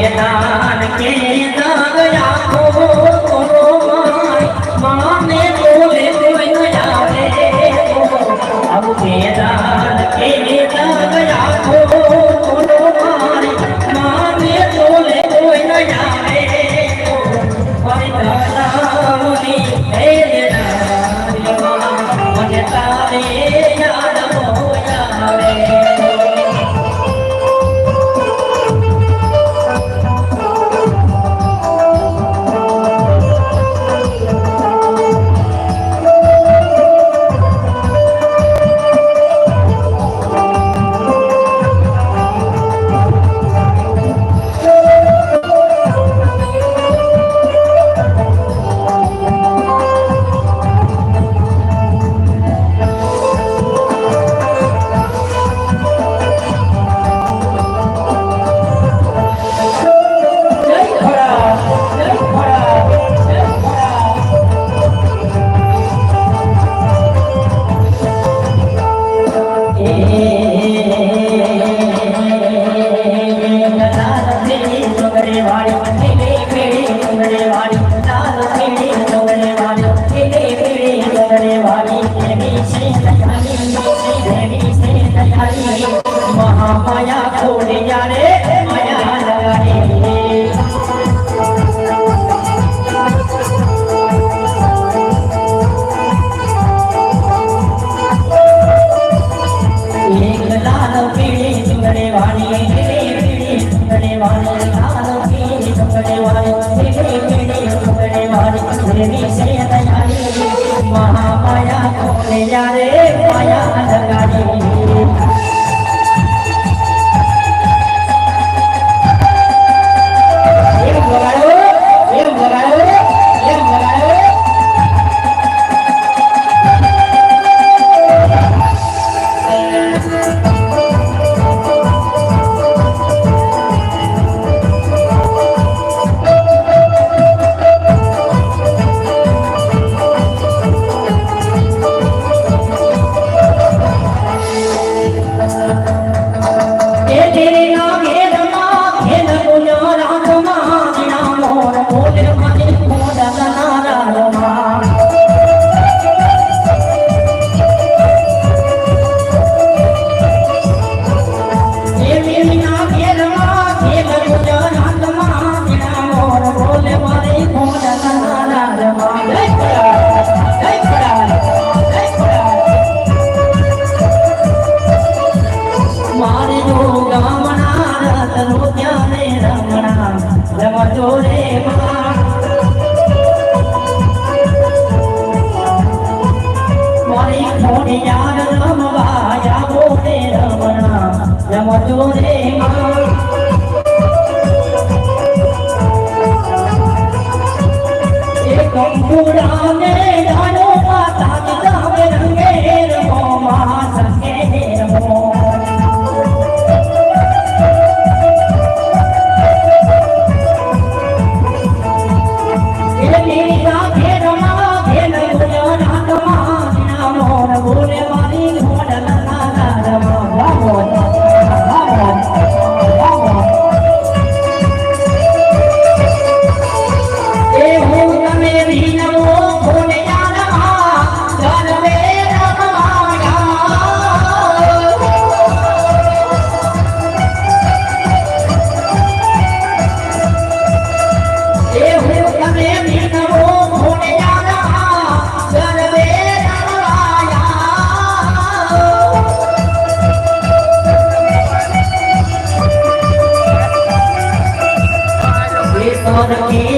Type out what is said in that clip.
મેદાન કે દગયા ખોરો માને બોલે કોઈ ન આવે અબ મેદાન કે દગયા ખોરો માને બોલે કોઈ ન આવે હરિદાસની હે મને તારે યાદ આવે महामाया छोड़े जाने माया लगाने एक लाल पीली सुंदरे वाली पीली सुंदरे वाली लाल पीली सुंदरे वाली पीली सुंदरे वाली देवी से दयाली महामाया छोड़े जाने माया लगाने Lord,